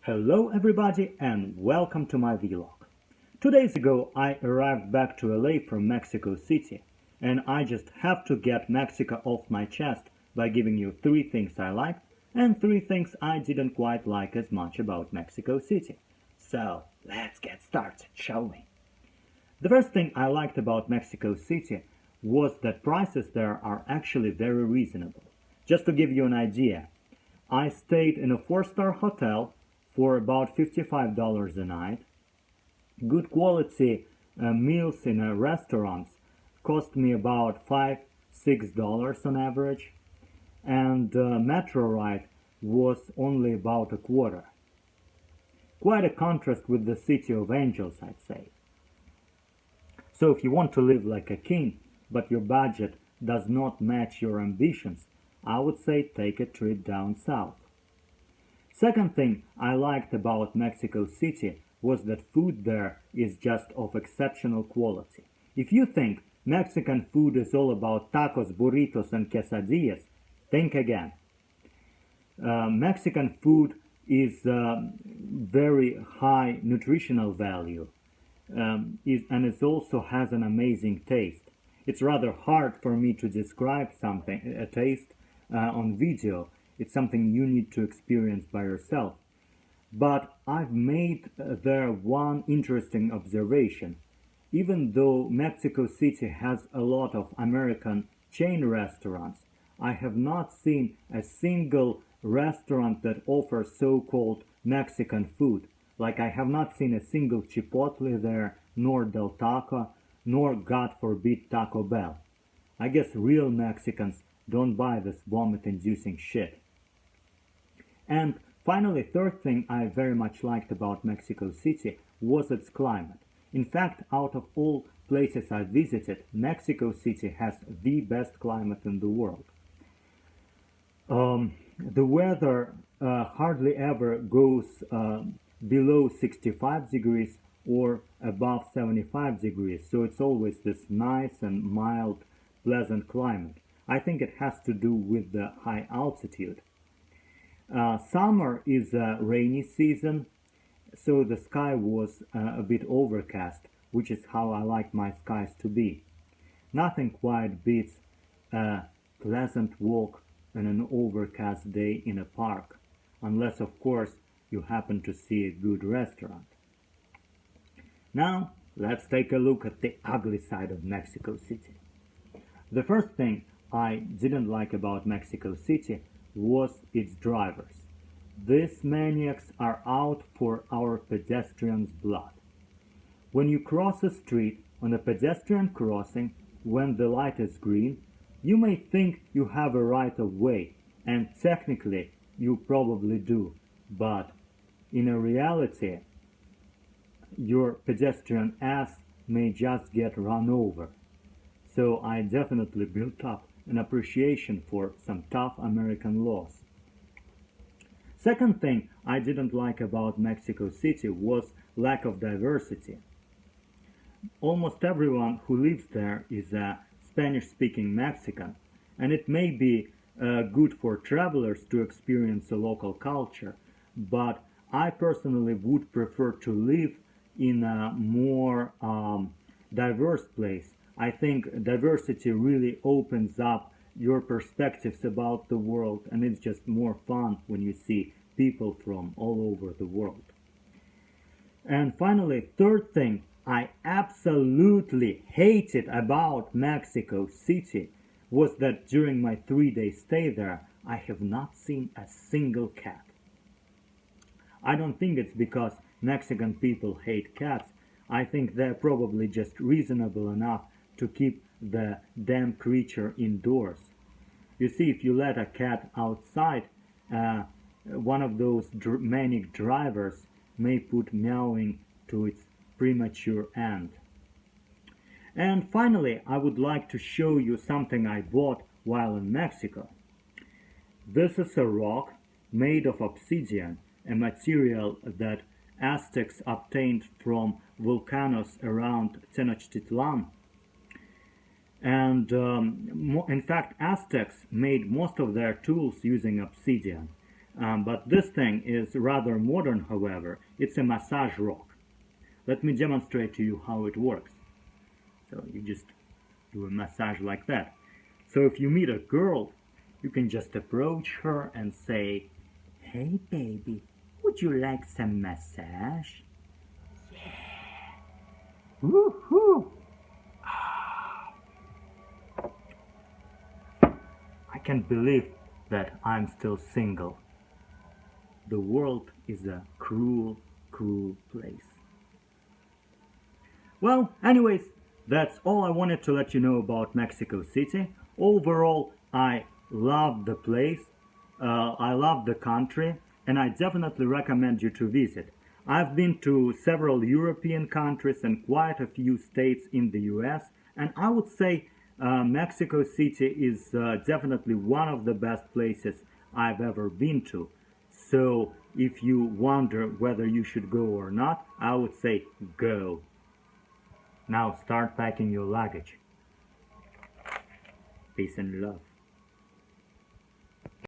Hello everybody and welcome to my vlog. 2 days ago I arrived back to LA from Mexico City, and I just have to get Mexico off my chest by giving you 3 things I liked and 3 things I didn't quite like as much about Mexico City. So let's get started, shall we? The first thing I liked about Mexico City was that prices there are actually very reasonable. Just to give you an idea, I stayed in a 4-star hotel for about $55 a night. Good quality meals in restaurants cost me about $5–6 on average, and metro ride was only about a quarter. Quite a contrast with the City of Angels, I'd say. So if you want to live like a king, but your budget does not match your ambitions, I would say take a trip down south. Second thing I liked about Mexico City was that food there is just of exceptional quality. If you think Mexican food is all about tacos, burritos and quesadillas, think again. Mexican food is very high nutritional value, and it also has an amazing taste. It's rather hard for me to describe a taste on video. It's something you need to experience by yourself. But I've made there one interesting observation. Even though Mexico City has a lot of American chain restaurants, I have not seen a single restaurant that offers so-called Mexican food. Like I have not seen a single Chipotle there, nor Del Taco, nor, God forbid, Taco Bell. I guess real Mexicans don't buy this vomit-inducing shit. And finally, third thing I very much liked about Mexico City was its climate. In fact, out of all places I visited, Mexico City has the best climate in the world. The weather hardly ever goes below 65 degrees or above 75 degrees, so it's always this nice and mild, pleasant climate. I think it has to do with the high altitude. Summer is a rainy season, so the sky was a bit overcast, which is how I like my skies to be. Nothing quite beats a pleasant walk on an overcast day in a park, unless of course you happen to see a good restaurant. Now, let's take a look at the ugly side of Mexico City. The first thing I didn't like about Mexico City was its drivers. These maniacs are out for our pedestrians' blood. When you cross a street on a pedestrian crossing when the light is green, you may think you have a right of way, and technically you probably do, but in a reality, your pedestrian ass may just get run over. So I definitely built up an appreciation for some tough American laws. Second thing I didn't like about Mexico City was lack of diversity. Almost everyone who lives there is a Spanish-speaking Mexican, and it may be good for travelers to experience a local culture, but I personally would prefer to live in a more diverse place. I think diversity really opens up your perspectives about the world, and it's just more fun when you see people from all over the world. And finally, third thing I absolutely hated about Mexico City was that during my 3-day stay there, I have not seen a single cat. I don't think it's because Mexican people hate cats. I think they're probably just reasonable enough to keep the damn creature indoors. You see, if you let a cat outside, one of those manic drivers may put meowing to its premature end. And finally, I would like to show you something I bought while in Mexico. This is a rock made of obsidian, a material that Aztecs obtained from volcanoes around Tenochtitlan. And in fact, Aztecs made most of their tools using obsidian. But this thing is rather modern, however. It's a massage rock. Let me demonstrate to you how it works. So you just do a massage like that. So if you meet a girl, you can just approach her and say, "Hey baby, would you like some massage?" Woohoo! I can't believe that I'm still single. The world is a cruel, cruel place. Well, anyways, that's all I wanted to let you know about Mexico City. Overall, I love the place, I love the country, and I definitely recommend you to visit. I've been to several European countries and quite a few states in the US, and I would say Mexico City is definitely one of the best places I've ever been to. So if you wonder whether you should go or not, I would say go. Now start packing your luggage. Peace and love.